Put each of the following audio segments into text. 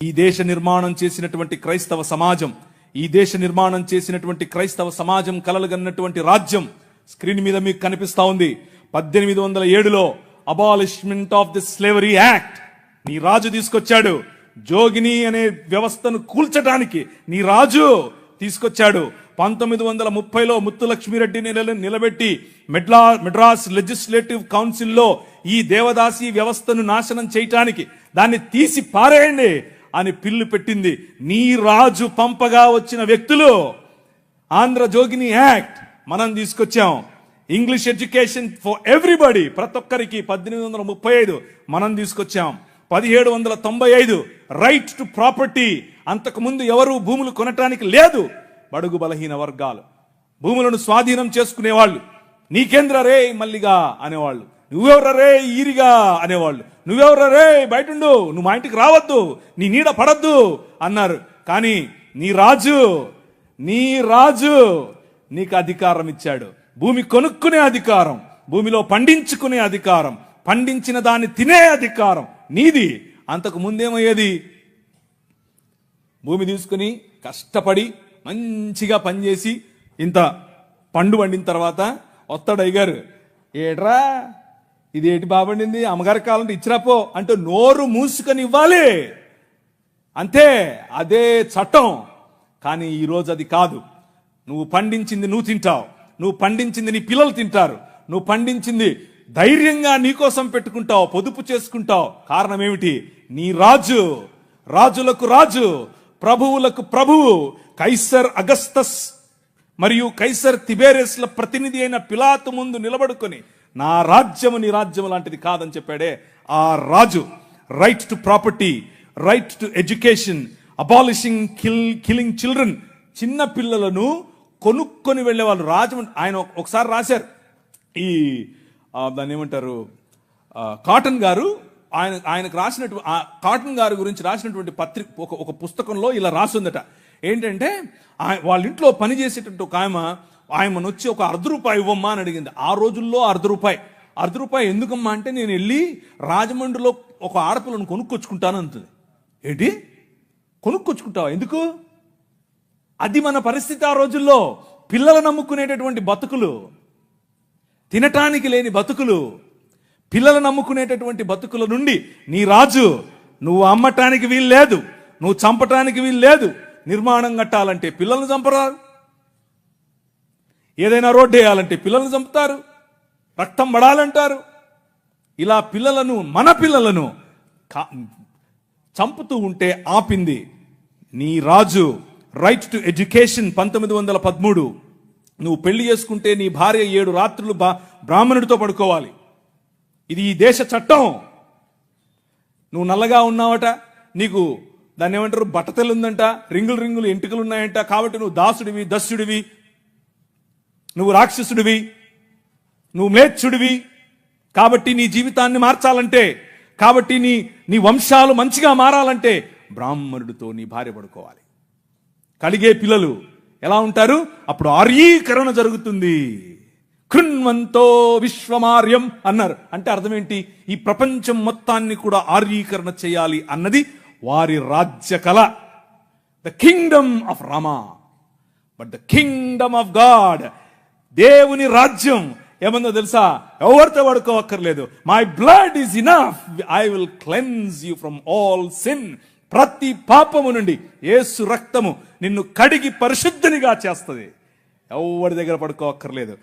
ఈ దేశ నిర్మాణం చేసినటువంటి క్రైస్తవ సమాజం, ఈ దేశ నిర్మాణం చేసినటువంటి క్రైస్తవ సమాజం కలలుగన్నటువంటి రాజ్యం స్క్రీన్ మీద మీకు కనిపిస్తా ఉంది. 1807లో abolishment of the slavery act నీ రాజు తీసుకొచ్చాడు. జోగిని అనే వ్యవస్థను కూల్చడానికి నీ రాజు తీసుకొచ్చాడు. 1930లో ముత్తులక్ష్మిరెడ్డిని నిలబెట్టి మెడ్రాస్ లెజిస్లేటివ్ కౌన్సిల్లో ఈ దేవదాసి వ్యవస్థను నాశనం చేయటానికి దాన్ని తీసి పారేయండి అని పిల్లు పెట్టింది. నీ రాజు పంపగా వచ్చిన వ్యక్తులు ఆంధ్ర జోగిని యాక్ట్ మనం తీసుకొచ్చాం. ఇంగ్లీష్ ఎడ్యుకేషన్ ఫర్ ఎవ్రీబడి, ప్రతి ఒక్కరికి 1835 మనం తీసుకొచ్చాం. 1795 రైట్ టు ప్రాపర్టీ, అంతకుముందు ఎవరు భూములు కొనటానికి లేదు. బడుగు బలహీన వర్గాలు భూములను స్వాధీనం చేసుకునేవాళ్ళు. నీకేంద్ర రే మల్లిగా అనేవాళ్ళు, నువ్వెవర రే ఈరిగా అనేవాళ్ళు, నువ్వెవర రే బయటుండు, నువ్వు మా ఇంటికి రావద్దు, నీ నీడ పడద్దు అన్నారు. కానీ నీ రాజు నీకు అధికారం ఇచ్చాడు. భూమి కొనుక్కునే అధికారం, భూమిలో పండించుకునే అధికారం, పండించిన దాన్ని తినే అధికారం నీది. అంతకు ముందేమయ్యేది, భూమి తీసుకుని కష్టపడి మంచిగా పనిచేసి ఇంత పండు వండిన తర్వాత వస్తాడు అయ్యగారు, ఏట్రా ఇదేటి బాబండింది, అమ్మగారి కాలంటే ఇచ్చిరాపో అంటే నోరు మూసుకొని ఇవ్వాలి అంతే. అదే చట్టం. కానీ ఈరోజు అది కాదు. నువ్వు పండించింది నువ్వు తింటావు, నువ్వు పండించింది నీ పిల్లలు తింటారు, నువ్వు పండించింది ధైర్యంగా నీకోసం పెట్టుకుంటావు, పొదుపు చేసుకుంటావు. కారణం ఏమిటి? నీ రాజు, రాజులకు రాజు, ప్రభువులకు ప్రభువు, కైసర్ అగస్తస్ మరియు కైసర్ తిబేరియస్ల ప్రతినిధి అయిన పిలాతు ముందు నిలబడుకొని నా రాజ్యము నీ రాజ్యము లాంటిది కాదని చెప్పాడే ఆ రాజు. Right to property, right to education, abolishing killing children. చిన్న పిల్లలను కొనుక్కొని వెళ్ళేవాళ్ళు. రాజమండ్రి ఆయన ఒకసారి రాశారు, ఈ దాన్ని ఏమంటారు, కాటన్ గారు ఆయనకు రాసినటువంటి కాటన్ గారి గురించి రాసినటువంటి పత్రిక ఒక పుస్తకంలో ఇలా రాసిందట. ఏంటంటే వాళ్ళ ఇంట్లో పనిచేసేటట్టు ఒక ఆయమను వచ్చి ఒక ₹1 ఇవ్వమ్మా అని అడిగింది. ఆ రోజుల్లో ₹1 ఎందుకమ్మా అంటే, నేను వెళ్ళి రాజమండ్రిలో ఒక ఆడపిల్లను కొనుక్కొచ్చుకుంటాను అంటుంది. ఏంటి కొనుక్కొచ్చుకుంటావా? ఎందుకు? అది మన పరిస్థితి ఆ రోజుల్లో. పిల్లలు నమ్ముకునేటటువంటి బతుకులు, తినటానికి లేని బతుకులు, పిల్లలు నమ్ముకునేటటువంటి బతుకుల నుండి నీ రాజు, నువ్వు అమ్మటానికి వీలు లేదు, నువ్వు చంపటానికి వీలు లేదు. నిర్మాణం కట్టాలంటే పిల్లల్ని చంపరారు, ఏదైనా రోడ్డు వేయాలంటే పిల్లల్ని చంపుతారు, రక్తం పడాలంటారు. ఇలా పిల్లలను, మన పిల్లలను చంపుతూ ఉంటే ఆపింది నీ రాజు. Right to education 1913. నువ్వు పెళ్లి చేసుకుంటే నీ భార్య 7 రాత్రులు బ్రాహ్మణుడితో పడుకోవాలి. ఇది ఈ దేశ చట్టం. నువ్వు నల్లగా ఉన్నావట, నీకు దాన్ని ఏమంటారు బట్టతెలు ఉందంట, రింగులు ఎంటుకలు ఉన్నాయంట, కాబట్టి నువ్వు దాసుడివి, దస్యుడివి, నువ్వు రాక్షసుడివి, నువ్వు మ్లేచ్ఛుడివి. కాబట్టి నీ జీవితాన్ని మార్చాలంటే, కాబట్టి నీ వంశాలు మంచిగా మారాలంటే బ్రాహ్మణుడితో నీ భార్య పడుకోవాలి. కలిగే పిల్లలు ఎలా ఉంటారు? అప్పుడు ఆర్యీకరణ జరుగుతుంది. కృణ్వంతో విశ్వమార్యం అన్నారు. అంటే అర్థం ఏంటి? ఈ ప్రపంచం మొత్తాన్ని కూడా ఆర్యీకరణ చేయాలి అన్నది వారి రాజ్య కళ. The kingdom of Rama, but the kingdom of God, దేవుని రాజ్యం ఏమందో తెలుసా? ఎవరితో పడుకోవక్కర్లేదు. My blood is enough, I will cleanse you from all sin. ప్రతి పాపము నుండి యేసు రక్తము నిన్ను కడిగి పరిశుద్ధనిగా చేస్తుంది. ఎవరి దగ్గర పడుకోవక్కర్లేదు.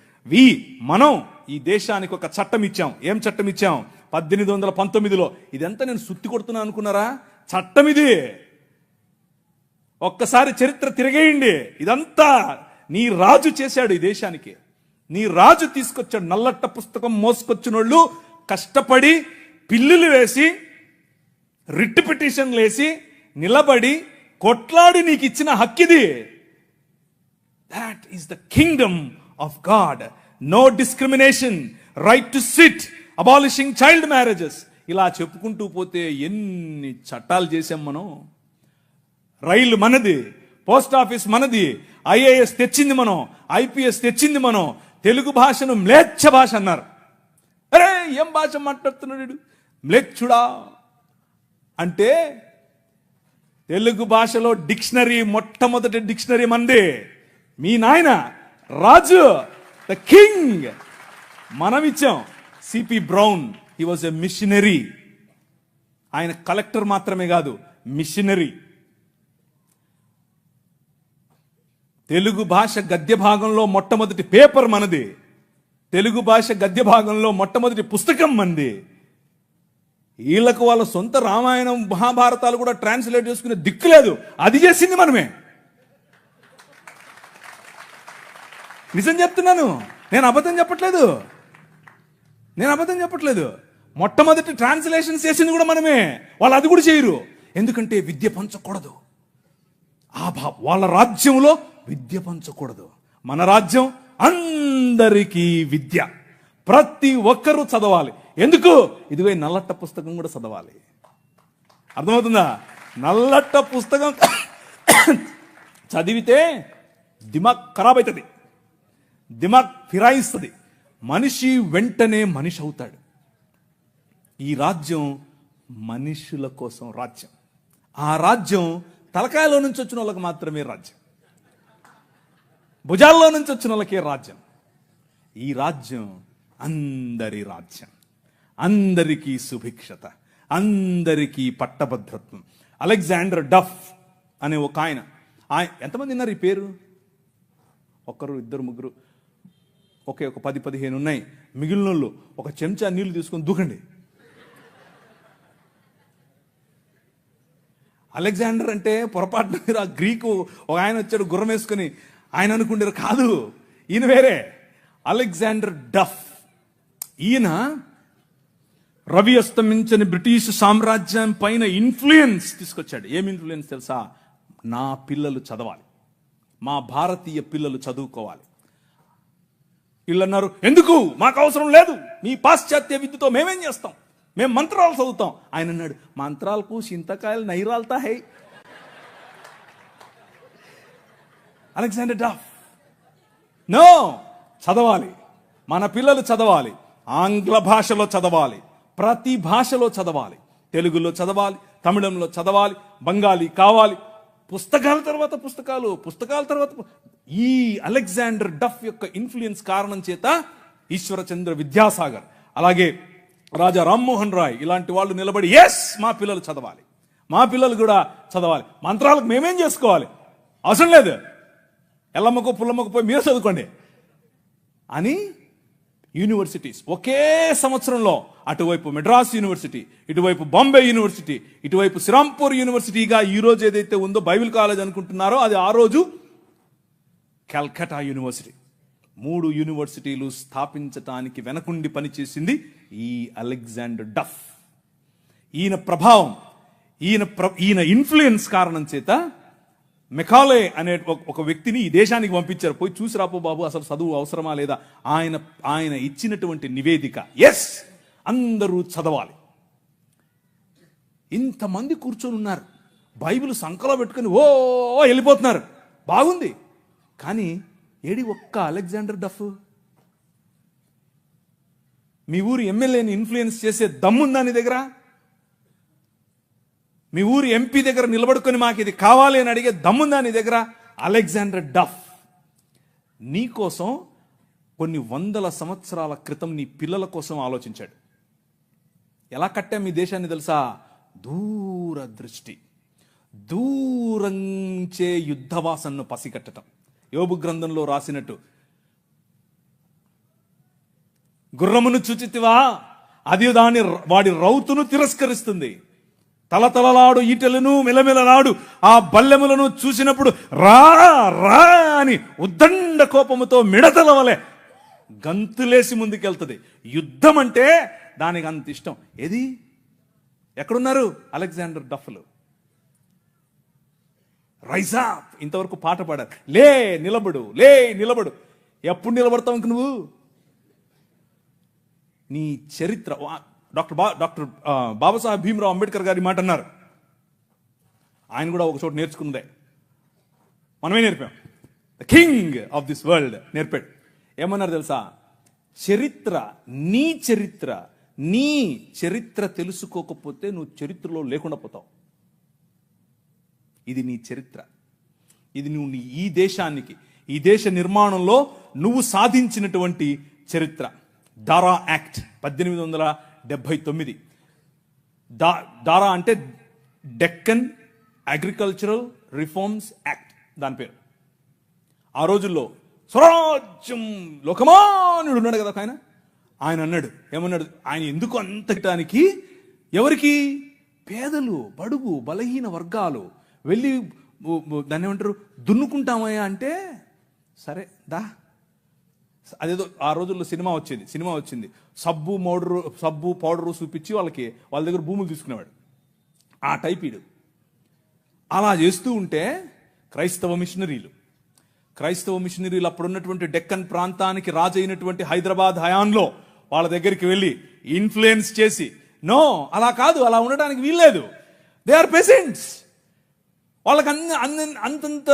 మనం ఈ దేశానికి ఒక చట్టం ఇచ్చాం. ఏం చట్టం ఇచ్చాం? 1819లో. ఇదంతా నేను సుత్తి కొడుతున్నా అనుకున్నారా? చట్టం ఇది. ఒక్కసారి చరిత్ర తిరగేయండి. ఇదంతా నీ రాజు చేశాడు ఈ దేశానికి. నీ రాజు తీసుకొచ్చాడు. నల్లట్ట పుస్తకం మోసుకొచ్చినోళ్ళు కష్టపడి పిల్లులు వేసి, రిట్ పిటిషన్లు వేసి, నిలబడి కొట్లాడి నీకు ఇచ్చిన హక్కిది. That is the kingdom of God. No discrimination, right to sit, abolishing child marriages. ఇలా చెప్పుకుంటూ పోతే ఎన్ని చట్టాలు చేశాం మనం. రైలు మనది, పోస్ట్ ఆఫీస్ మనది, ఐఏఎస్ తెచ్చింది మనం, ఐపీఎస్ తెచ్చింది మనం. తెలుగు భాషను మ్లేచ్ఛ భాష అన్నారు. అరే ఏం భాష మాట్లాడుతున్నాడు మ్లేచ్ఛుడా అంటే తెలుగు భాషలో డిక్షనరీ, మొట్టమొదటి డిక్షనరీ మంది. మీ నాయన రాజు, ద కింగ్, మనమిచ్చాం. CP Brown, he was a missionary. ఆయన కలెక్టర్ మాత్రమే కాదు, మిషనరీ. తెలుగు భాష గద్య భాగంలో మొట్టమొదటి పేపర్ మనది. తెలుగు భాష గద్య భాగంలో మొట్టమొదటి పుస్తకం మనది. వీళ్ళకు వాళ్ళ సొంత రామాయణం, మహాభారతాలు కూడా ట్రాన్స్లేట్ చేసుకునే దిక్కు లేదు. అది చేసింది మనమే. నిజం చెప్తున్నాను, నేను అబద్ధం చెప్పట్లేదు. మొట్టమొదటి ట్రాన్స్లేషన్ చేసింది కూడా మనమే. వాళ్ళు అది కూడా చేయరు. ఎందుకంటే విద్య పంచకూడదు. వాళ్ళ రాజ్యంలో విద్య పంచకూడదు. మన రాజ్యం అందరికీ విద్య, ప్రతి ఒక్కరూ చదవాలి. ఎందుకు? ఇదిగో నల్లట్ట పుస్తకం కూడా చదవాలి. అర్థమవుతుందా? నల్లట్ట పుస్తకం చదివితే దిమాగ్ ఖరాబ్ అవుతుంది, దిమాగ్ ఫిరాయిస్తుంది, మనిషి వెంటనే మనిషి అవుతాడు. ఈ రాజ్యం మనుషుల కోసం రాజ్యం. ఆ రాజ్యం తలకాయలో నుంచి వచ్చిన వాళ్ళకి మాత్రమే రాజ్యం, భుజాల్లో నుంచి వచ్చిన వాళ్ళకే రాజ్యం. ఈ రాజ్యం అందరి రాజ్యం, అందరికీ సుభిక్షత, అందరికీ పట్టభద్రత్వం. అలెగ్జాండర్ డఫ్ అనే ఒక ఆయన, ఎంతమంది ఉన్నారు ఈ పేరు? ఒకరు, ఇద్దరు, ముగ్గురు, ఒక 10-15 ఉన్నాయి. మిగిలిన వాళ్ళు ఒక చెంచా నీళ్లు తీసుకొని దూకండి. అలెగ్జాండర్ అంటే పొరపాటున మీరు ఆ గ్రీకు ఒక ఆయన వచ్చాడు గుర్రం వేసుకుని, ఆయన అనుకుంటారు, కాదు, ఈయన వేరే. అలెగ్జాండర్ డఫ్. ఈయన రవి అస్తమించని బ్రిటిష్ సామ్రాజ్యం పైన ఇన్ఫ్లుయెన్స్ తీసుకొచ్చాడు. ఏం ఇన్ఫ్లుయెన్స్ తెలుసా? నా పిల్లలు చదవాలి, మా భారతీయ పిల్లలు చదువుకోవాలి. వీళ్ళు అన్నారు, ఎందుకు, మాకు అవసరం లేదు, మీ పాశ్చాత్య విద్యతో మేమేం చేస్తాం, మేము మంత్రాలు చదువుతాం. ఆయన అన్నాడు, మంత్రాలకు చింతకాయలు నైరాల్తా హై. అలెగ్జాండర్ డఫ్, నో, చదవాలి, మన పిల్లలు చదవాలి, ఆంగ్ల భాషలో చదవాలి, ప్రతి భాషలో చదవాలి, తెలుగులో చదవాలి, తమిళంలో చదవాలి, బెంగాలీ కావాలి, పుస్తకాల తర్వాత పుస్తకాలు, పుస్తకాల తర్వాత. ఈ అలెగ్జాండర్ డఫ్ యొక్క ఇన్ఫ్లుయెన్స్ కారణం చేత ఈశ్వరచంద్ర విద్యాసాగర్, అలాగే రాజా రామ్మోహన్ రాయ్ ఇలాంటి వాళ్ళు నిలబడి, ఎస్, మా పిల్లలు చదవాలి, మా పిల్లలు కూడా చదవాలి, మంత్రాలకు మేమేం చేసుకోవాలి, అవసరం లేదు, ఎల్లమ్మకో పుల్లమ్మకో పోయి మీరు చదువుకోండి అని యూనివర్సిటీస్ ఒకే సంవత్సరంలో, అటువైపు మెడ్రాస్ యూనివర్సిటీ, ఇటువైపు బాంబే యూనివర్సిటీ, ఇటువైపు శ్రీరాంపూర్ యూనివర్సిటీగా ఈ రోజు ఏదైతే ఉందో బైబిల్ కాలేజ్ అనుకుంటున్నారో అది ఆ రోజు కల్కటా యూనివర్సిటీ. 3 యూనివర్సిటీలు స్థాపించటానికి వెనకుండి పనిచేసింది ఈ అలెగ్జాండర్ డఫ్. ఈయన ప్రభావం, ఈయన ఇన్ఫ్లుయెన్స్ కారణం చేత మెకాలే అనే ఒక వ్యక్తిని ఈ దేశానికి పంపించారు. పోయి చూసి రాపో బాబు, అసలు చదువు అవసరమా లేదా. ఆయన ఇచ్చినటువంటి నివేదిక, ఎస్, అందరూ చదవాలి. ఇంతమంది కూర్చొని ఉన్నారు, బైబిల్ సంకలో పెట్టుకుని ఓ వెళ్ళిపోతున్నారు, బాగుంది. కానీ ఏడి ఒక్క అలెగ్జాండర్ డఫ్? మీ ఊరి ఎమ్మెల్యేని ఇన్ఫ్లుయెన్స్ చేసే దమ్ముందా నీ దగ్గర? మీ ఊరి ఎంపీ దగ్గర నిలబడుకొని మాకు ఇది కావాలి అని అడిగే దమ్ముందా నీ దగ్గర? అలెగ్జాండర్ డఫ్ నీకోసం కొన్ని 100 సంవత్సరాల క్రితం నీ పిల్లల కోసం ఆలోచించాడు. ఎలా కట్టాం మీ దేశాన్ని తెలుసా? దూరదృష్టి, దూరంచే యుద్ధవాసనను పసిగట్టడం. యోబు గ్రంథంలో రాసినట్టు, గుర్రమును చూచితివా, అది వాడి రౌతును తిరస్కరిస్తుంది, తలతలలాడు ఈటెలను మెలమెలలాడు ఆ బల్లెములను చూసినప్పుడు రా రా అని ఉద్దండ కోపముతో మిడతల వలె గంతులేసి ముందుకెళ్తుంది. యుద్ధం అంటే దానికి అంత ఇష్టం. ఏది, ఎక్కడున్నారు అలెగ్జాండర్ డఫ్లు? రైజ్ అప్, ఇంతవరకు పాట పాడారు, లే నిలబడు, లే నిలబడు. ఎప్పుడు నిలబడతావు ఇంక నువ్వు? నీ చరిత్ర. డాక్టర్ బాబాసాహెబ్ భీమ్రావ్ అంబేద్కర్ గారి మాట అన్నారు. ఆయన కూడా ఒక చోట నేర్చుకున్నదే, మనమే నేర్పాం. The king of this world నేర్పాడు. ఏమన్నారు తెలుసా? చరిత్ర, నీ చరిత్ర తెలుసుకోకపోతే నువ్వు చరిత్రలో లేకుండా పోతావు. ఇది నీ చరిత్ర. ఇది నువ్వు ఈ దేశానికి, ఈ దేశ నిర్మాణంలో నువ్వు సాధించినటువంటి చరిత్ర. దారా యాక్ట్ 1879. దారా అంటే డెక్కన్ అగ్రికల్చరల్ రిఫార్మ్స్ యాక్ట్, దాని పేరు. ఆ రోజుల్లో స్వరాజ్యం లోకమానుడు ఉన్నాడు కదా ఆయన అన్నాడు, ఏమన్నాడు, ఆయన ఎందుకు అంతటానికి, ఎవరికి? పేదలు, బడుగు, బలహీన వర్గాలు వెళ్ళి దాన్ని ఏమంటారు, దున్నుకుంటామయ్యా అంటే, సరే దా. అదేదో ఆ రోజుల్లో సినిమా వచ్చింది, సబ్బు పౌడరు చూపించి వాళ్ళ దగ్గర భూములు తీసుకునేవాడు. ఆ టైప్ ఇడు. అలా చేస్తూ ఉంటే క్రైస్తవ మిషనరీలు అప్పుడున్నటువంటి డెక్కన్ ప్రాంతానికి రాజైనటువంటి హైదరాబాద్ హయాంలో వాళ్ళ దగ్గరికి వెళ్ళి ఇన్ఫ్లుయెన్స్ చేసి, నో అలా కాదు, అలా ఉండడానికి వీల్లేదు, దే ఆర్ పెసెంట్స్, వాళ్ళకి అంతంత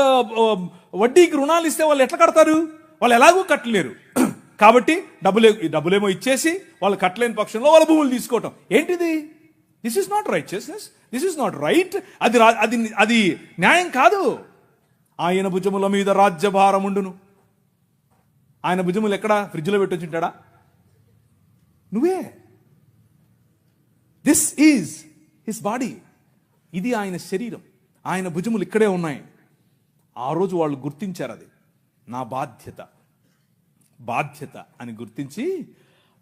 వడ్డీకి రుణాలు ఇస్తే వాళ్ళు ఎట్లా కడతారు, వాళ్ళు ఎలాగూ కట్టలేరు. కాబట్టి డబ్బులేమో ఇచ్చేసి వాళ్ళు కట్టలేని పక్షంలో వాళ్ళ భూములు తీసుకోవటం ఏంటిది? This is not righteousness, this is not right. అది న్యాయం కాదు. ఆయన భుజముల మీద రాజ్యభారం ఉండును. ఆయన భుజములు ఎక్కడ? ఫ్రిడ్జ్లో పెట్టొచ్చుంటాడా? నువ్వే. దిస్ ఈజ్ హిస్ బాడీ, ఇది ఆయన శరీరం, ఆయన భుజములు ఇక్కడే ఉన్నాయి. ఆ రోజు వాళ్ళు గుర్తించారు, అది నా బాధ్యత అని గుర్తించి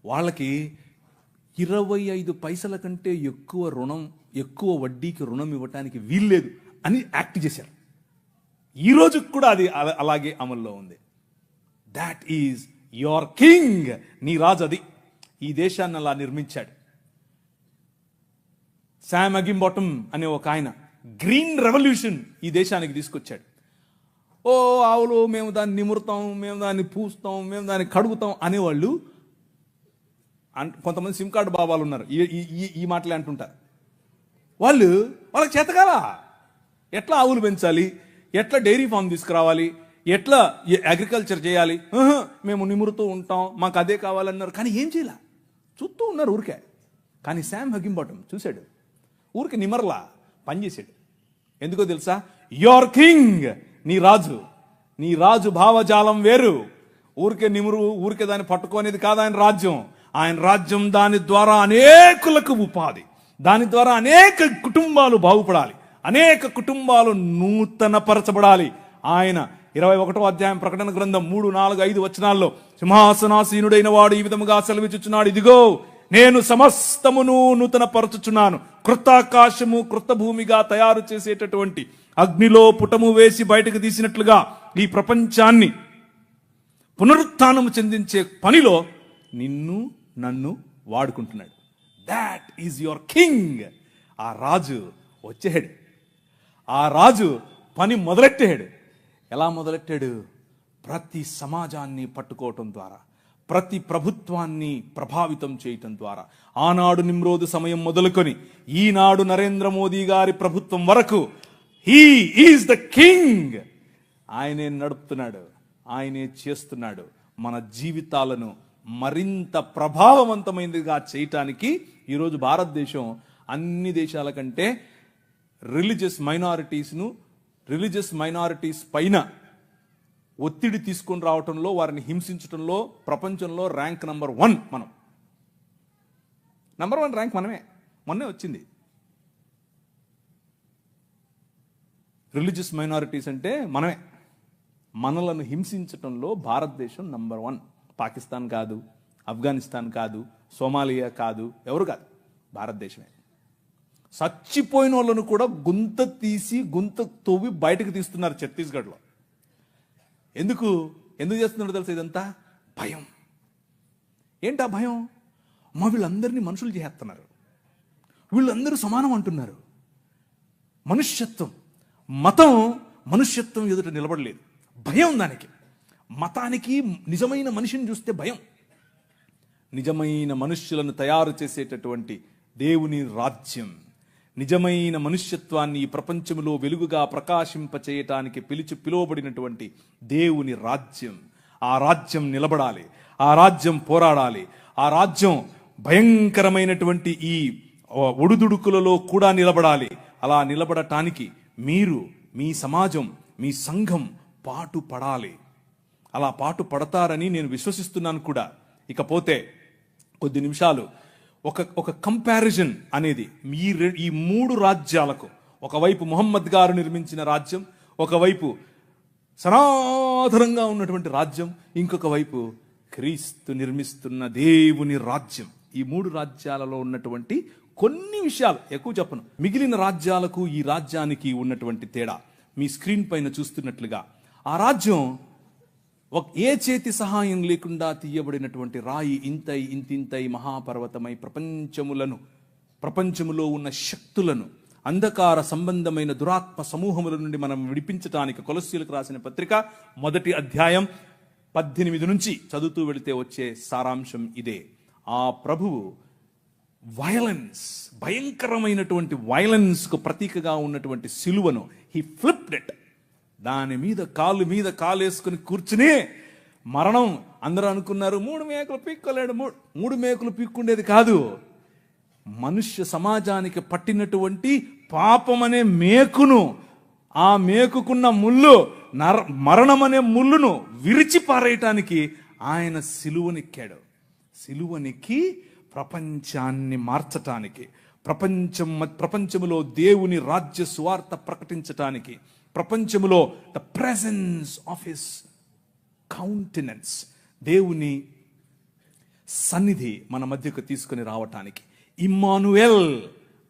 వాళ్ళకి 25 పైసల కంటే ఎక్కువ వడ్డీకి రుణం ఇవ్వటానికి వీల్లేదు అని యాక్ట్ చేశారు. ఈ రోజు కూడా అది అలాగే అమల్లో ఉంది. దాట్ ఈజ్ యువర్ కింగ్, నీ రాజు. అది ఈ దేశాన్ని అలా నిర్మించాడు. శామ్ అగింబాటమ్ అనే ఒక ఆయన గ్రీన్ రెవల్యూషన్ ఈ దేశానికి తీసుకొచ్చాడు. ఓ ఆవులు, మేము దాన్ని నిమురుతాం, మేము దాన్ని పూస్తాం, మేము దాన్ని కడుగుతాం అనేవాళ్ళు. కొంతమంది సిమ్ కార్డు బాబాలు ఉన్నారు, ఈ మాటలే అంటుంటారు. వాళ్ళకి చేతకాల ఎట్లా ఆవులు పెంచాలి, ఎట్లా డైరీ ఫామ్ తీసుకురావాలి, ఎట్లా అగ్రికల్చర్ చేయాలి, మేము నిమురుతూ ఉంటాం, మాకు అదే కావాలన్నారు. కానీ ఏం చేయాల, చూస్తూ ఉన్నారు ఊరికే. కానీ శామ్ అగింబాటమ్ చూశాడు, ఊరికి నిమరలా పనిచేశాడు. ఎందుకో తెలుసా? యువర్ కింగ్, నీ రాజు భావజాలం వేరు. ఊరికే దాన్ని పట్టుకోనేది కాదు ఆయన రాజ్యం. దాని ద్వారా అనేకులకు ఉపాధి, దాని ద్వారా అనేక కుటుంబాలు బాగుపడాలి, అనేక కుటుంబాలు నూతనపరచబడాలి. ఆయన 21వ అధ్యాయం ప్రకటన గ్రంథం 3, 4, 5 వచనాల్లో సింహాసనాసీనుడైన వాడు ఈ విధముగా సెలవిచ్చుచున్నాడు, ఇదిగో నేను సమస్తమును నూతనపరచుచున్నాను, క్రొత్త ఆకాశము క్రొత్త భూమిగా తయారు చేసేటటువంటి అగ్నిలో పుటము వేసి బయటకు తీసినట్లుగా ఈ ప్రపంచాన్ని పునరుత్థానము చెందించే పనిలో నన్ను వాడుకుంటున్నాడు. That is your king. ఆ రాజు వచ్చాడు, ఆ రాజు పని మొదలెట్టాడు. ఎలా మొదలెట్టాడు? ప్రతి సమాజాన్ని పట్టుకోవటం ద్వారా, ప్రతి ప్రభుత్వాన్ని ప్రభావితం చేయటం ద్వారా. ఆనాడు నిమ్రోదు సమయం మొదలుకొని ఈనాడు నరేంద్ర మోదీ గారి ప్రభుత్వం వరకు హీ ఈజ్ ద కింగ్. ఆయనే నడుపుతున్నాడు, ఆయనే చేస్తున్నాడు. మన జీవితాలను మరింత ప్రభావవంతమైనదిగా చేయటానికి ఈరోజు భారతదేశం అన్ని దేశాల కంటే రిలీజియస్ మైనారిటీస్ పైన ఒత్తిడి తీసుకొని రావటంలో, వారిని హింసించడంలో ప్రపంచంలో ర్యాంక్ నంబర్ 1 మనం. నంబర్ 1 ర్యాంక్ మొన్నే వచ్చింది. రిలీజియస్ మైనారిటీస్ అంటే మనలను హింసించటంలో భారతదేశం నంబర్ 1. పాకిస్తాన్ కాదు, ఆఫ్ఘనిస్తాన్ కాదు, సోమాలియా కాదు, ఎవరు కాదు, భారతదేశమే. చచ్చిపోయిన వాళ్ళను కూడా గుంత తవ్వి బయటకు తీస్తున్నారు ఛత్తీస్గఢ్లో. ఎందుకు చేస్తున్నారో తెలుసా? ఇదంతా భయం. ఏంటా భయం? వీళ్ళందరినీ మనుషులు చేస్తున్నారు, వీళ్ళందరూ సమానం అంటున్నారు. మతం మనుష్యత్వం ఎదుట నిలబడలేదు, భయం దానికి. మతానికి నిజమైన మనిషిని చూస్తే భయం. నిజమైన మనుష్యులను తయారు చేసేటటువంటి దేవుని రాజ్యం, నిజమైన మనుష్యత్వాన్ని ఈ ప్రపంచంలో వెలుగుగా ప్రకాశింపచేయటానికి పిలువబడినటువంటి దేవుని రాజ్యం. ఆ రాజ్యం నిలబడాలి, ఆ రాజ్యం పోరాడాలి, ఆ రాజ్యం భయంకరమైనటువంటి ఈ ఒడుదుడుకులలో కూడా నిలబడాలి. అలా నిలబడటానికి మీ సమాజం, మీ సంఘం పాటు పడాలి. అలా పాటు పడతారని నేను విశ్వసిస్తున్నాను కూడా. ఇకపోతే కొద్ది నిమిషాలు ఒక కంపారిజన్ అనేది ఈ 3 రాజ్యాలకు, ఒకవైపు ముహమ్మద్ గారు నిర్మించిన రాజ్యం, ఒకవైపు సనాతనంగా ఉన్నటువంటి రాజ్యం, ఇంకొక వైపు క్రీస్తు నిర్మిస్తున్న దేవుని రాజ్యం. ఈ 3 రాజ్యాలలో ఉన్నటువంటి కొన్ని విషయాలు, ఎక్కువ చెప్పను, మిగిలిన రాజ్యాలకు ఈ రాజ్యానికి ఉన్నటువంటి తేడా మీ స్క్రీన్ పైన చూస్తున్నట్లుగా, ఆ రాజ్యం ఏ చేతి సహాయం లేకుండా తీయబడినటువంటి రాయి ఇంతింతై మహాపర్వతమై ప్రపంచములో ఉన్న శక్తులను, అంధకార సంబంధమైన దురాత్మ సమూహముల నుండి మనం విడిపించటానికి కొలస్సీలకు రాసిన పత్రిక 1వ అధ్యాయం 18 నుంచి చదువుతూ వెళితే వచ్చే సారాంశం ఇదే. ఆ ప్రభువు భయంకరమైనటువంటి వైలెన్స్కు ప్రతీకగా ఉన్నటువంటి సిలువను హీ ఫ్లిప్డ్ ఇట్. దాని మీద కాలేసుకుని కూర్చుని మరణం. అందరూ అనుకున్నారు 3 మేకులు పీక్కోలేడు. 3 మేకులు పీక్కుండేది కాదు, మనుష్య సమాజానికి పట్టినటువంటి పాపం అనే మేకును, ఆ మేకుకున్న ముళ్ళు, మరణం అనే ముళ్ళును విరిచి పారేయటానికి ఆయన సిలువనెక్కాడు. సిలువనెక్కి ప్రపంచాన్ని మార్చటానికి, ప్రపంచములో దేవుని రాజ్య సువార్త ప్రకటించటానికి, ప్రపంచములో the presence of his countenance, దేవుని సన్నిధి మన మధ్యకు తీసుకుని రావటానికి, ఇమ్మానుయల్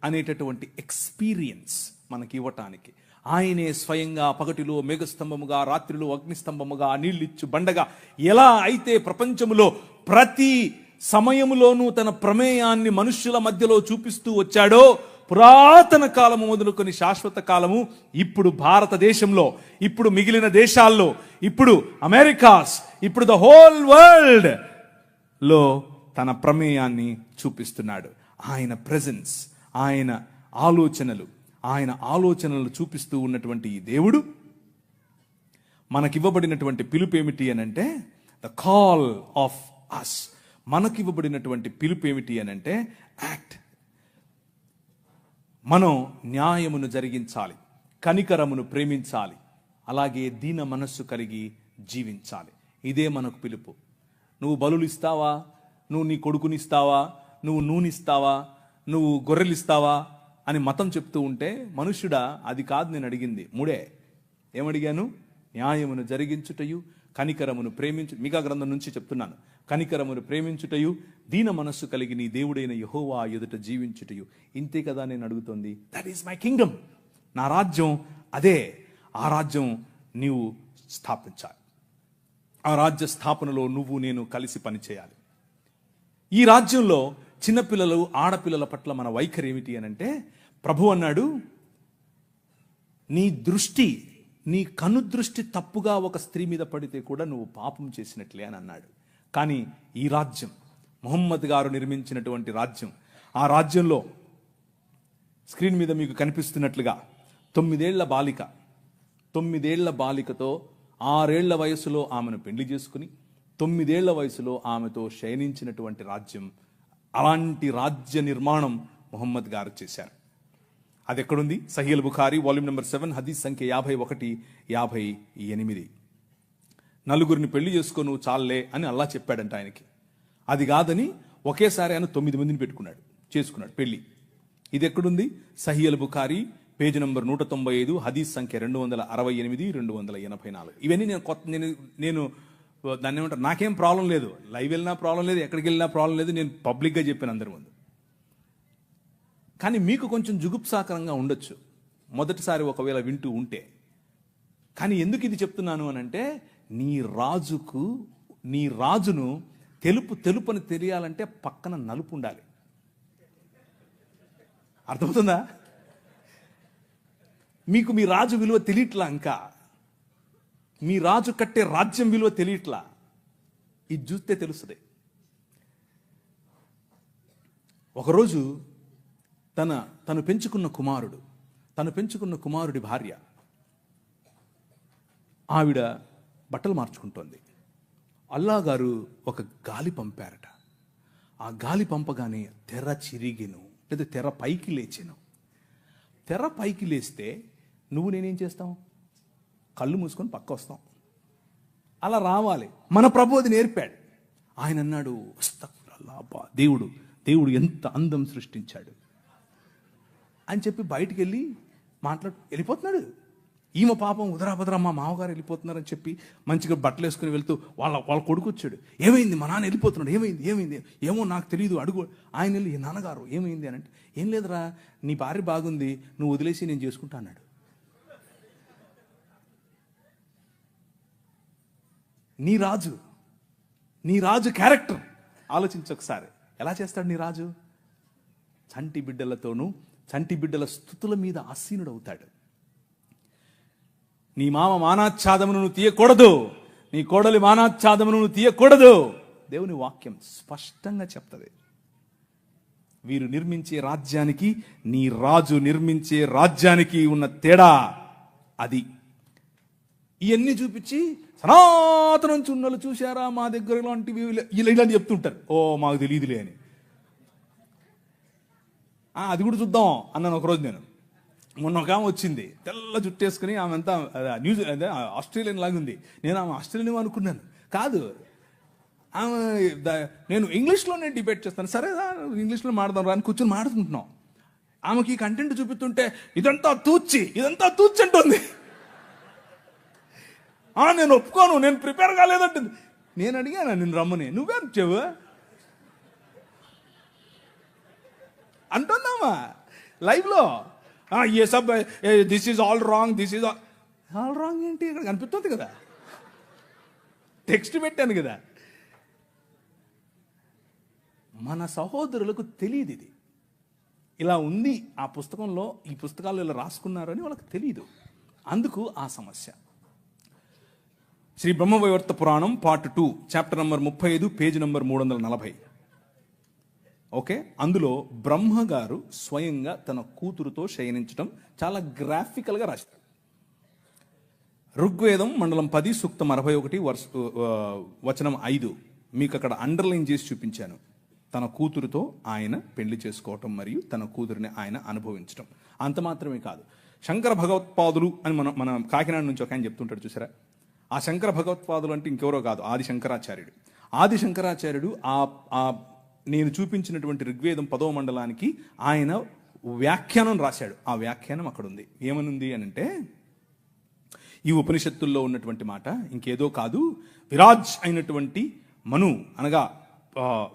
అనేటటువంటి ఎక్స్పీరియన్స్ మనకి ఇవ్వటానికి, ఆయనే స్వయంగా పగటిలో మేఘస్తంభముగా, రాత్రిలో అగ్నిస్తంభముగా, నీళ్ళిచ్చు బండగా ఎలా అయితే ప్రపంచములో ప్రతి సమయములోనూ తన ప్రమేయాన్ని మనుష్యుల మధ్యలో చూపిస్తూ వచ్చాడో, పురాతన కాలము మొదలుకొని శాశ్వత కాలము, ఇప్పుడు భారతదేశంలో, ఇప్పుడు మిగిలిన దేశాల్లో, ఇప్పుడు అమెరికాస్, ఇప్పుడు ద హోల్ వరల్డ్ లో తన ప్రమేయాన్ని చూపిస్తున్నాడు. ఆయన ప్రెజెన్స్, ఆయన ఆలోచనలు చూపిస్తూ ఉన్నటువంటి ఈ దేవుడు మనకివ్వబడినటువంటి పిలుపు ఏమిటి అనంటే ద కాల్ ఆఫ్ అస్. మనకివ్వబడినటువంటి పిలుపు ఏమిటి అనంటే యాక్ట్. మనం న్యాయమును జరిగించాలి, కనికరమును ప్రేమించాలి, అలాగే దీన మనస్సు కలిగి జీవించాలి. ఇదే మనకు పిలుపు. నువ్వు బలులు ఇస్తావా, నువ్వు నీ కొడుకునిస్తావా, నువ్వు నూనెస్తావా, నువ్వు గొర్రెలిస్తావా అని మతం చెప్తూ ఉంటే, మనుష్యుడా అది కాదు నేను అడిగింది. 3 ఏమడిగాను? న్యాయమును జరిగించుటయు, కనికరమును ప్రేమించు, మిగా గ్రంథం నుంచి చెప్తున్నాను, కనికరమును ప్రేమించుటయు, దీన మనస్సు కలిగి నీ దేవుడైన యెహోవా ఎదుట జీవించుటయు. ఇంతే కదా నేను అడుగుతోంది. That is my Kingdom. నా రాజ్యం అదే. ఆ రాజ్యం నీవు స్థాపించాలి. ఆ రాజ్య స్థాపనలో నువ్వు నేను కలిసి పనిచేయాలి. ఈ రాజ్యంలో చిన్నపిల్లలు, ఆడపిల్లల పట్ల మన వైఖరి ఏమిటి అనంటే, ప్రభు అన్నాడు, నీ కనుదృష్టి తప్పుగా ఒక స్త్రీ మీద పడితే కూడా నువ్వు పాపం చేసినట్లే అని అన్నాడు. కానీ ఈ రాజ్యం, ముహమ్మద్ గారు నిర్మించినటువంటి రాజ్యం, ఆ రాజ్యంలో స్క్రీన్ మీద మీకు కనిపిస్తున్నట్లుగా 9 ఏళ్ల బాలికతో 6 ఏళ్ల వయసులో ఆమెను పెళ్లి చేసుకుని 9 ఏళ్ల వయసులో ఆమెతో శయనించినటువంటి రాజ్యం. అలాంటి రాజ్య నిర్మాణం ముహమ్మద్ గారు చేశారు. అది ఎక్కడుంది? సహీహ్ బుఖారీ వాల్యూమ్ నెంబర్ 7 హదీస్ సంఖ్య 51, 58. 4 పెళ్లి చేసుకో నువ్వు చాలే అని అల్లా చెప్పాడంట ఆయనకి. అది కాదని ఒకేసారి ఆయన 9 మందిని చేసుకున్నాడు పెళ్లి. ఇది ఎక్కడుంది? సహీహ్ బుఖారీ పేజ్ నంబర్ 195 హదీస్ సంఖ్య 268, 284. ఇవన్నీ నేను దాన్ని ఏమంటారు, నాకేం ప్రాబ్లం లేదు, లైవ్ వెళ్ళినా ప్రాబ్లం లేదు, ఎక్కడికి వెళ్ళినా ప్రాబ్లం లేదు, నేను పబ్లిక్గా చెప్పాను అందరి ముందు. కానీ మీకు కొంచెం జుగుప్సాకరంగా ఉండొచ్చు మొదటిసారి ఒకవేళ వింటూ ఉంటే. కానీ ఎందుకు ఇది చెప్తున్నాను అనంటే, నీ రాజును తెలుపని తెలియాలంటే పక్కన నలుపు ఉండాలి. అర్థమవుతుందా? మీకు మీ రాజు విలువ తెలియట్లా, ఇంకా మీ రాజు కట్టే రాజ్యం విలువ తెలియట్లా. ఇది చూస్తే తెలుస్తుంది. ఒకరోజు తను పెంచుకున్న కుమారుడి భార్య, ఆవిడ బట్టలు మార్చుకుంటోంది. అల్లా గారు ఒక గాలి పంపారట. ఆ గాలి పంపగానే తెర చిరిగిను, లేదా తెర పైకి లేచెను. తెర పైకి లేస్తే నువ్వు నేనేం చేస్తాం? కళ్ళు మూసుకొని పక్క వస్తాం. అలా రావాలి. మన ప్రభు అది నేర్పాడు. ఆయన అన్నాడు, అస్తగ్ఫిరుల్లాహ్, దేవుడు ఎంత అందం సృష్టించాడు అని చెప్పి బయటికి వెళ్ళి వెళ్ళిపోతున్నాడు. ఈమె పాపం ఉదరాభద్ర మా మామగారు వెళ్ళిపోతున్నారని చెప్పి మంచిగా బట్టలు వేసుకుని వెళ్తూ వాళ్ళ కొడుకు వచ్చాడు. ఏమైంది, మా నాన్న వెళ్ళిపోతున్నాడు, ఏమైంది ఏమో నాకు తెలియదు, అడుగు. ఆయన వెళ్ళి, నాన్నగారు ఏమైంది అని అంటే, ఏం లేదురా, నీ భార్య బాగుంది, నువ్వు వదిలేసి నేను చేసుకుంటా అన్నాడు. నీ రాజు క్యారెక్టర్ ఆలోచించు ఒకసారి. ఎలా చేస్తాడు నీ రాజు? చంటి బిడ్డలతోనూ చంటి బిడ్డల స్తుతుల మీద ఆసీనుడవుతాడు. నీ మామ మానాచ్ఛాదమును నువ్వు తీయకూడదు, నీ కోడలి మానాచ్ఛాదమును నువ్వు తీయకూడదు. దేవుని వాక్యం స్పష్టంగా చెప్తుంది. వీరు నిర్మించే రాజ్యానికి, నీ రాజు నిర్మించే రాజ్యానికి ఉన్న తేడా అది. ఇవన్నీ చూపించి సనాతనం చున్నలు చూశారా మా దగ్గర ఇలాంటివి ఇలాంటి చెప్తుంటారు. ఓ మాకు తెలియదులే అని. అది కూడా చూద్దాం అన్నాను ఒకరోజు నేను. మొన్న ఒక ఆమె వచ్చింది, తెల్ల జుట్టేసుకుని, ఆమె అంతా ఆస్ట్రేలియన్ లాగా ఉంది. నేను ఆమె ఆస్ట్రేలియన్ అనుకున్నాను. కాదు, ఆమె నేను ఇంగ్లీష్లోనే డిబేట్ చేస్తాను. సరే ఇంగ్లీష్లో మాడదాం రా అని కూర్చొని మాడుకుంటున్నాం. ఆమెకి కంటెంట్ చూపిస్తుంటే ఇదంతా తూచి అంటుంది. నేను ఒప్పుకోను, నేను ప్రిపేర్ కాలేదంటుంది. నేను అడిగాను, నేను రమ్మని, నువ్వే చెవు అంటుందామా లైవ్లో. ఏ సబ్ this is all wrong, all wrong ఏంటి? ఇక్కడ కనిపిస్తుంది కదా, టెక్స్ట్ పెట్టాను కదా. మన సహోదరులకు తెలియదు ఇది ఇలా ఉంది. ఆ పుస్తకంలో, ఈ పుస్తకాలు ఇలా రాసుకున్నారు అని వాళ్ళకి తెలియదు. అందుకు ఆ సమస్య. శ్రీ బ్రహ్మవైవర్త పురాణం part 2 chapter number 35 page number 340. Okay, అందులో బ్రహ్మగారు స్వయంగా తన కూతురుతో శయనించడం చాలా గ్రాఫికల్గా రాశారు. ఋగ్వేదం మండలం 10 సూక్తం 61 వచనం 5 మీకు అక్కడ అండర్లైన్ చేసి చూపించాను. తన కూతురుతో ఆయన పెళ్లి చేసుకోవటం మరియు తన కూతురిని ఆయన అనుభవించడం. అంత మాత్రమే కాదు, శంకర భగవత్పాదులు అని మన కాకినాడ నుంచి ఒక ఆయన చెప్తుంటాడు చూసారా. ఆ శంకర భగవత్పాదులు అంటే ఇంకెవరో కాదు, ఆది శంకరాచార్యుడు నేను చూపించినటువంటి ఋగ్వేదం 10వ మండలానికి ఆయన వ్యాఖ్యానం రాశాడు. ఆ వ్యాఖ్యానం అక్కడ ఉంది. ఏమనుంది అని అంటే, ఈ ఉపనిషత్తుల్లో ఉన్నటువంటి మాట ఇంకేదో కాదు, విరాజ్ అయినటువంటి మను అనగా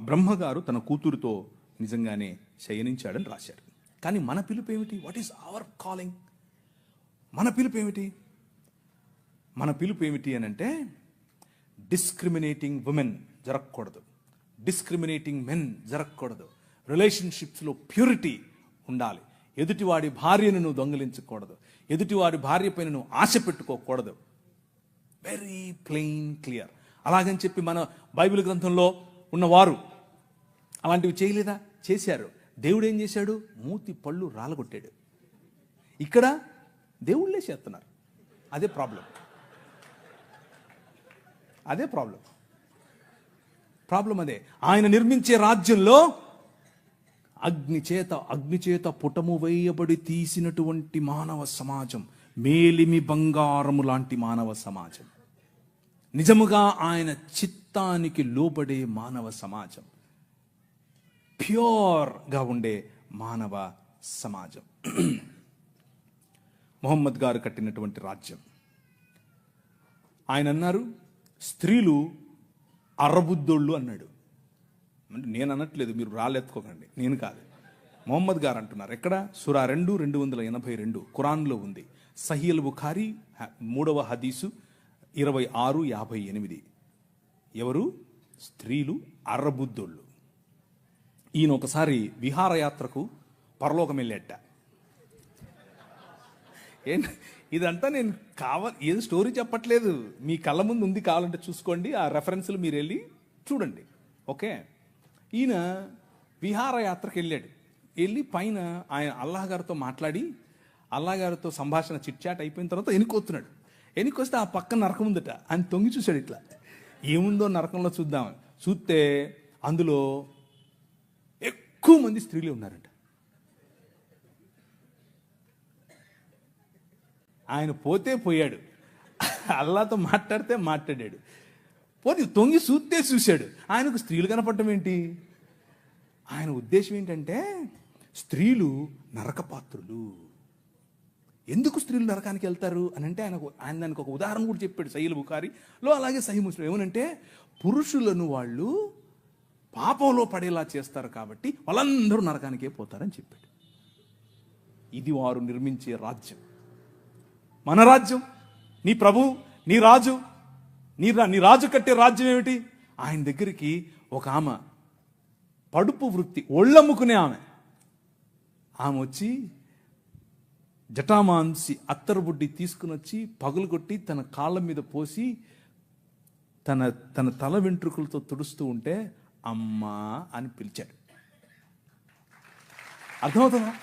బ్రహ్మగారు తన కూతురుతో నిజంగానే శయనించాడని రాశాడు. కానీ మన పిలుపు ఏమిటి? What is our calling? మన పిలుపు ఏమిటి అని అంటే, డిస్క్రిమినేటింగ్ ఉమెన్ జరగకూడదు, డిస్క్రిమినేటింగ్ మెన్ జరగకూడదు. రిలేషన్షిప్స్లో ప్యూరిటీ ఉండాలి. ఎదుటివాడి భార్యను నువ్వు దొంగిలించకూడదు, ఎదుటివాడి భార్య పైన నువ్వు ఆశ పెట్టుకోకూడదు. Very plain clear. అలాగని చెప్పి మన బైబిల్ గ్రంథంలో ఉన్నవారు అలాంటివి చేయలేదా? చేశారు. దేవుడు ఏం చేశాడు? మూతి పళ్ళు రాలగొట్టాడు. ఇక్కడ దేవుళ్ళే చేస్తున్నారు. అదే ప్రాబ్లం. అదే ఆయన నిర్మించే రాజ్యంలో అగ్నిచేత పుటము వేయబడి తీసినటువంటి మానవ సమాజం, మేలిమి బంగారము లాంటి మానవ సమాజం, నిజముగా ఆయన చిత్తానికి లోబడే మానవ సమాజం, ప్యూర్గా ఉండే మానవ సమాజం. మొహమ్మద్ గారు కట్టినటువంటి రాజ్యం. ఆయన అన్నారు, స్త్రీలు అరబుద్దోళ్ళు అన్నాడు. అంటే నేను అనట్లేదు, మీరు రాళ్ళెత్తుకోకండి, నేను కాదు, మొహమ్మద్ గారు అంటున్నారు. ఎక్కడ? సూరా 2:282 ఖురాన్లో ఉంది. సహీల్ బుఖారీ 3వ హదీసు 26:58. ఎవరు? స్త్రీలు అర్రబుద్దోళ్ళు. ఈయన ఒకసారి విహారయాత్రకు పరలోకం వెళ్ళేట. ఇదంతా నేను ఏదో స్టోరీ చెప్పట్లేదు, మీ కళ్ళ ముందు ఉంది, కావాలంటే చూసుకోండి, ఆ రెఫరెన్స్లు మీరు వెళ్ళి చూడండి. ఓకే, ఈయన విహారయాత్రకు వెళ్ళి పైన ఆయన అల్లాహ్ గారితో మాట్లాడి, అల్లాహ్ గారితో సంభాషణ చిట్చాట్ అయిపోయిన తర్వాత ఎన్నికొస్తున్నాడు. ఎన్నికొస్తే ఆ పక్కన నరకం ఉందట. ఆయన తొంగి చూశాడు, ఇట్లా ఏముందో నరకంలో చూద్దాం. చూస్తే అందులో ఎక్కువ మంది స్త్రీలు ఉన్నారంట. ఆయన పోతే పోయాడు, అల్లాతో మాట్లాడితే మాట్లాడాడు, పోతే తొంగి చూస్తే చూశాడు. ఆయనకు స్త్రీలు కనపడటం ఏంటి? ఆయన ఉద్దేశం ఏంటంటే స్త్రీలు నరకపాత్రులు. ఎందుకు స్త్రీలు నరకానికి వెళ్తారు అని అంటే ఆయన దానికి ఒక ఉదాహరణ కూడా చెప్పాడు సహీహ్ బుఖారీలో, అలాగే సహీహ్ ముస్లిం. ఏమనంటే పురుషులను వాళ్ళు పాపంలో పడేలా చేస్తారు కాబట్టి వాళ్ళందరూ నరకానికే పోతారని చెప్పాడు. ఇది వారు నిర్మించే రాజ్యం. మన రాజ్యం, నీ ప్రభు, నీ రాజు, నీ రాజు కట్టే రాజ్యం ఏమిటి? ఆయన దగ్గరికి ఒక ఆమె పడుపు వృత్తి, ఒళ్ళమ్ముకునే ఆమె వచ్చి జటామాంసి అత్తరుబుడ్డి తీసుకుని వచ్చి పగులు కొట్టి తన కాళ్ళ మీద పోసి తన తల వెంట్రుకలతో తుడుస్తూ ఉంటే అమ్మా అని పిలిచాడు. అర్థమవుతుందా?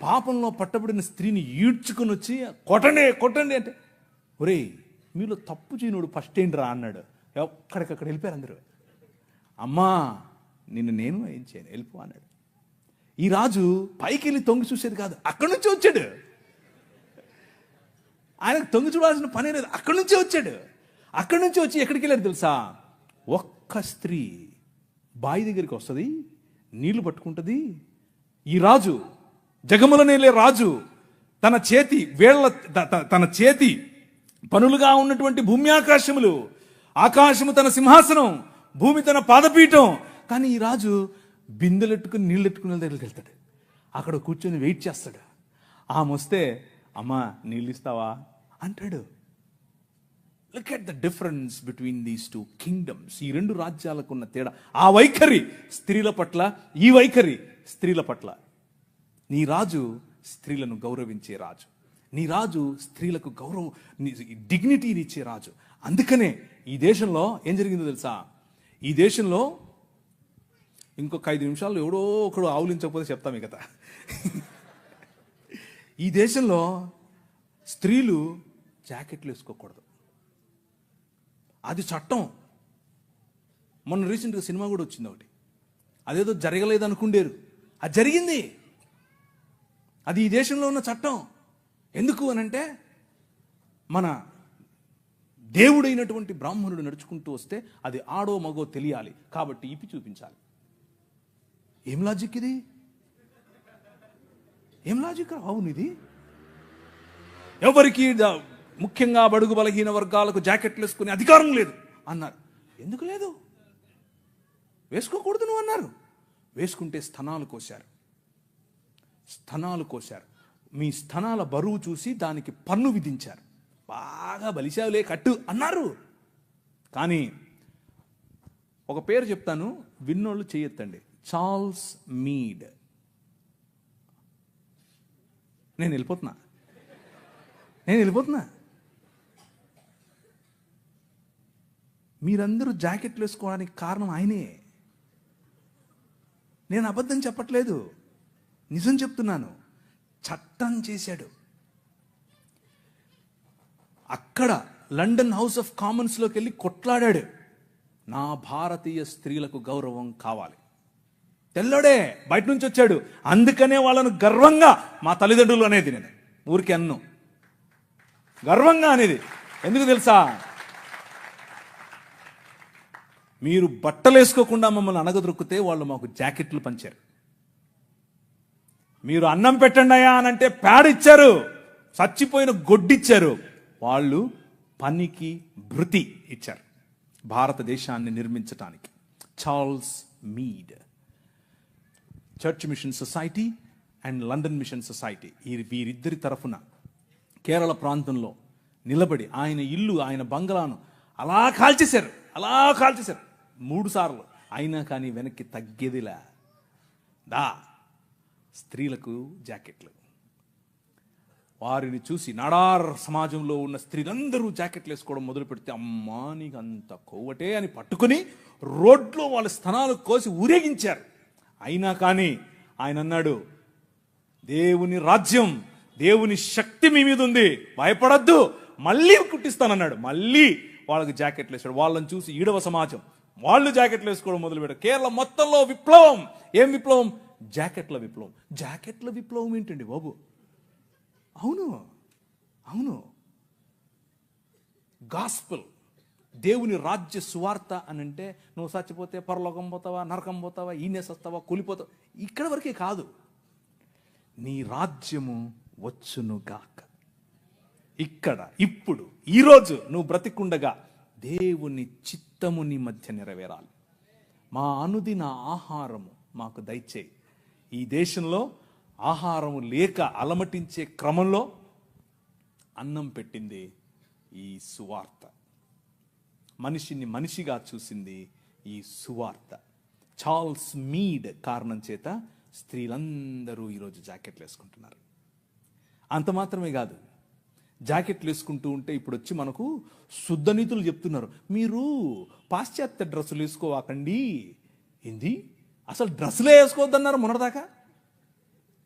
పాపంలో పట్టబడిన స్త్రీని ఈడ్చుకుని వచ్చి కొట్టండి అంటే, ఒరే మీలో తప్పు చేయనుడు ఫస్ట్ ఏంటి రా అన్నాడు. ఎక్కడికక్కడ వెళ్ళిపోయారు అందరూ. అమ్మా నేను ఏం చేయను, వెళ్ళిపో అన్నాడు. ఈ రాజు పైకి వెళ్ళి తొంగి చూసేది కాదు, అక్కడి నుంచి వచ్చాడు. ఆయనకు తొంగి చూడాల్సిన పనే లేదు, అక్కడి నుంచే వచ్చాడు. అక్కడి నుంచి వచ్చి ఎక్కడికి వెళ్ళాడు తెలుసా? ఒక్క స్త్రీ బావి దగ్గరికి వస్తుంది, నీళ్లు పట్టుకుంటుంది. ఈ రాజు, జగములనేలే రాజు, తన చేతి పనులుగా ఉన్నటువంటి భూమి ఆకాశములు, ఆకాశము తన సింహాసనం, భూమి తన పాదపీఠం. కానీ ఈ రాజు బిందెలెట్టుకుని నీళ్ళెట్టుకునే దగ్గరికి వెళ్తాడు. అక్కడ కూర్చొని వెయిట్ చేస్తాడు. ఆమె వస్తే అమ్మా నీళ్ళు ఇస్తావా అంటాడు. Look at the difference between these two kingdoms. ఈ రెండు రాజ్యాలకు ఉన్న తేడా. ఆ వైఖరి స్త్రీల పట్ల, ఈ వైఖరి స్త్రీల పట్ల. నీ రాజు స్త్రీలను గౌరవించే రాజు, నీ రాజు స్త్రీలకు గౌరవం, డిగ్నిటీని ఇచ్చే రాజు. అందుకనే ఈ దేశంలో ఏం జరిగిందో తెలుసా? ఈ దేశంలో ఇంకొక 5 నిమిషాలు ఎవడో ఒకడు ఆవులించకపోతే చెప్తాం ఈ కథ. ఈ దేశంలో స్త్రీలు జాకెట్లు వేసుకోకూడదు, అది చట్టం. మొన్న రీసెంట్గా సినిమా కూడా వచ్చింది ఒకటి, అదేదో జరగలేదు అనుకుండేరు, అది జరిగింది. అది ఈ దేశంలో ఉన్న చట్టం. ఎందుకు అనంటే మన దేవుడైనటువంటి బ్రాహ్మణుడు నడుచుకుంటూ వస్తే అది ఆడో మగో తెలియాలి కాబట్టి ఇప్పి చూపించాలి. ఏం లాజిక్ ఇది? ఏం లాజిక్? అవును, ఇది ఎవరికి ముఖ్యంగా బడుగు బలహీన వర్గాలకు జాకెట్లు వేసుకునే అధికారం లేదు అన్నారు. ఎందుకు లేదు? వేసుకోకూడదు నువ్వు అన్నారు. వేసుకుంటే స్తనాలు కోశారు. మీ స్తనాల బరువు చూసి దానికి పన్ను విధించారు. బాగా బలిశావులే కట్టు అన్నారు. కానీ ఒక పేరు చెప్తాను, విన్నోళ్ళు చేయొద్దండి. Charles Mead. నేను వెళ్ళిపోతున్నా. మీరందరూ జాకెట్లు వేసుకోవడానికి కారణం ఆయనే. నేను అబద్ధం చెప్పట్లేదు, నిజం చెప్తున్నాను. చట్టం చేశాడు. అక్కడ లండన్ హౌస్ ఆఫ్ కామన్స్లోకి వెళ్ళి కొట్లాడాడు. నా భారతీయ స్త్రీలకు గౌరవం కావాలి. తెల్లోడే బయట నుంచి వచ్చాడు. అందుకనే వాళ్ళను గర్వంగా మా తల్లిదండ్రులు అనేది, నేను ఊరికి అన్ను గర్వంగా అనేది. ఎందుకు తెలుసా? మీరు బట్టలు వేసుకోకుండా మమ్మల్ని అనగదొరికితే వాళ్ళు మాకు జాకెట్లు పంచారు. మీరు అన్నం పెట్టండి అయ్యా అనంటే ప్యాడ్ ఇచ్చారు, చచ్చిపోయిన గొడ్డిచ్చారు. వాళ్ళు పనికి భృతి ఇచ్చారు భారతదేశాన్ని నిర్మించటానికి. Charles Mead, Church Mission Society and London Mission Society, వీరిద్దరి తరఫున కేరళ ప్రాంతంలో నిలబడి ఆయన ఇల్లు, ఆయన బంగ్లాను అలా కాల్చేశారు 3 సార్లు. అయినా కానీ వెనక్కి తగ్గేదిలా. స్త్రీలకు జాకెట్లు. వారిని చూసి నాడార్ సమాజంలో ఉన్న స్త్రీలందరూ జాకెట్లు వేసుకోవడం మొదలు పెడితే, అమ్మా నీకు అంత కొవ్వటే అని పట్టుకుని రోడ్లో వాళ్ళ స్తనాలు కోసి ఊరేగించారు. అయినా కానీ ఆయన అన్నాడు, దేవుని రాజ్యం, దేవుని శక్తి మీ మీద ఉంది, భయపడద్దు, మళ్ళీ కుట్టిస్తానన్నాడు. మళ్ళీ వాళ్ళకి జాకెట్లు వేసాడు. వాళ్ళని చూసి ఈడవ సమాజం వాళ్ళు జాకెట్లు వేసుకోవడం మొదలు పెట్టారు. కేరళ మొత్తంలో విప్లవం. ఏం విప్లవం? జాకెట్ల విప్లవం. జాకెట్ల విప్లవం ఏంటండి బాబు? అవును, అవును. గాస్పెల్, దేవుని రాజ్య సువార్త అని అంటే నువ్వు చచ్చిపోతే పరలోకం పోతావా, నరకం పోతావా, ఈనేసొస్తావా, కూలిపోతావా, ఇక్కడ వరకే కాదు. నీ రాజ్యము వచ్చునుగాక. ఇక్కడ ఇప్పుడు ఈరోజు నువ్వు బ్రతికుండగా దేవుని చిత్తము నీ మధ్య నెరవేరాలి. మా అనుదిన ఆహారము మాకు దయచేయి. ఈ దేశంలో ఆహారము లేక అలమటించే క్రమంలో అన్నం పెట్టింది ఈ సువార్త. మనిషిని మనిషిగా చూసింది ఈ సువార్త. చార్ల్స్ మీడ్ కారణం చేత స్త్రీలందరూ ఈరోజు జాకెట్లు వేసుకుంటున్నారు. అంత మాత్రమే కాదు, జాకెట్లు వేసుకుంటూ ఉంటే ఇప్పుడు వచ్చి మనకు శుద్ధ నీతులు చెప్తున్నారు. మీరు పాశ్చాత్య డ్రెస్సులు వేసుకోవాకండి. ఏంది, అసలు డ్రెస్సులే వేసుకోవద్దన్నారు మొన్నటిదాకా,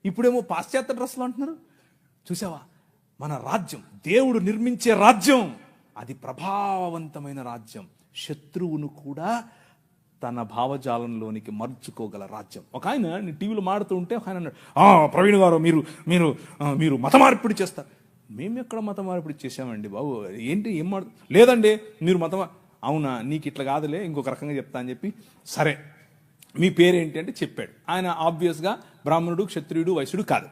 ఇప్పుడేమో పాశ్చాత్య డ్రెస్సులు అంటున్నారు. చూసావా, మన రాజ్యం, దేవుడు నిర్మించే రాజ్యం, అది ప్రభావవంతమైన రాజ్యం. శత్రువును కూడా తన భావజాలంలోనికి మర్చుకోగల రాజ్యం. ఒక ఆయన నేను టీవీలో మాడుతూ ఉంటే ఒక ఆయన అన్నాడు, ప్రవీణ్ గారు మీరు మీరు మీరు మత మార్పిడి చేస్తారు. మేము ఎక్కడ మత మార్పిడి చేసామండి బాబు? ఏంటి, ఏం లేదండి మీరు అవునా, నీకు ఇట్లా కాదులే, ఇంకొక రకంగా చెప్తా అని చెప్పి, సరే మీ పేరేంటి అంటే చెప్పాడు. ఆయన ఆబ్వియస్గా బ్రాహ్మణుడు, క్షత్రియుడు, వైశ్యుడు కాదు.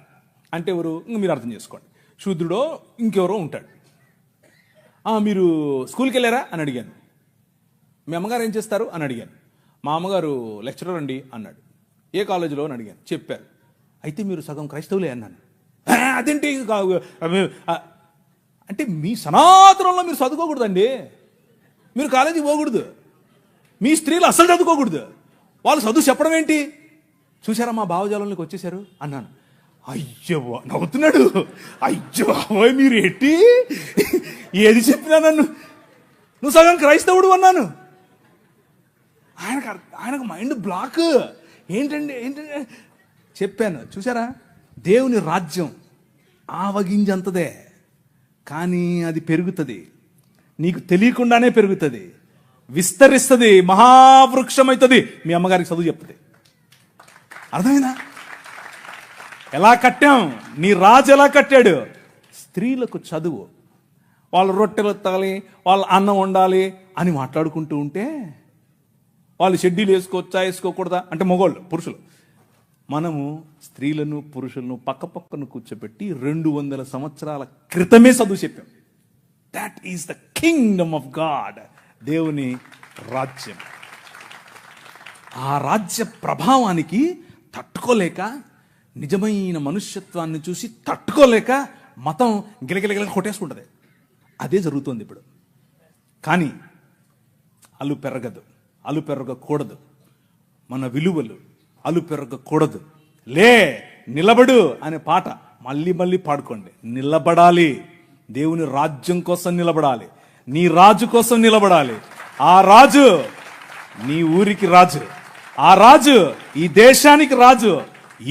అంటే ఎవరు, మీరు అర్థం చేసుకోండి, శూద్రుడో ఇంకెవరో ఉంటాడు. మీరు స్కూల్కి వెళ్ళారా అని అడిగాను. మీ అమ్మగారు ఏం చేస్తారు అని అడిగాను. మా అమ్మగారు లెక్చరర్ అండి అన్నాడు. ఏ కాలేజీలో అని అడిగాను. చెప్పారు. అయితే మీరు సగం క్రైస్తవులే అన్నాను. అదేంటి అంటే మీ సనాతనంలో మీరు చదువుకోకూడదండి, మీరు కాలేజీకి పోకూడదు, మీ స్త్రీలు అసలు చదువుకోకూడదు, వాళ్ళు చదువు చెప్పడం ఏంటి? చూసారా మా భావజాలంలోకి వచ్చేసారు అన్నాను. అయ్యో నవ్వుతున్నాడు. అయ్యో మీరు ఎట్టి ఏది చెప్పినా నువ్వు సగం క్రైస్తవుడు అన్నాను. ఆయనకు మైండ్ బ్లాక్. ఏంటండి చెప్పాను. చూసారా, దేవుని రాజ్యం ఆవగింజంతదే, కానీ అది పెరుగుతుంది, నీకు తెలియకుండానే పెరుగుతుంది, విస్తరిస్తుంది, మహావృక్షం అవుతుంది. మీ అమ్మగారికి చదువు చెప్తుంది. అర్థమైందా? ఎలా కట్టాం, నీ రాజు ఎలా కట్టాడు? స్త్రీలకు చదువు, వాళ్ళు రొట్టెలు ఎత్తాలి, వాళ్ళు అన్నం వండాలి అని మాట్లాడుకుంటూ ఉంటే, వాళ్ళు షెడ్యూల్ వేసుకోవచ్చా వేసుకోకూడదా అంటే మగవాళ్ళు, పురుషులు, మనము స్త్రీలను పురుషులను పక్క పక్కన కూర్చోబెట్టి 200 సంవత్సరాల క్రితమే చదువు చెప్పాం. That is the kingdom of God, దేవుని రాజ్యం. ఆ రాజ్య ప్రభావానికి తట్టుకోలేక, నిజమైన మనుష్యత్వాన్ని చూసి తట్టుకోలేక మతం గిలగిలగిల కొట్టేసుకుంటుంది. అదే జరుగుతుంది ఇప్పుడు. కానీ అలు పెరగదు, అలు పెరగకూడదు. మన విలువలు అలు పెరగకూడదు. లే నిలబడు అనే పాట మళ్ళీ మళ్ళీ పాడుకోండి. నిలబడాలి, దేవుని రాజ్యం కోసం నిలబడాలి, నీ రాజు కోసం నిలబడాలి. ఆ రాజు నీ ఊరికి రాజు, ఆ రాజు ఈ దేశానికి రాజు.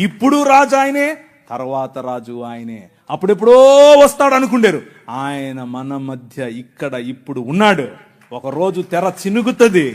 ఇప్పుడు రాజు ఆయనే, తర్వాత రాజు ఆయనే. అప్పుడెప్పుడో వస్తాడు అనుకుంటారు, ఆయన మన మధ్య ఇక్కడ ఇప్పుడు ఉన్నాడు. ఒక రోజు తెర చినుగుతుంది,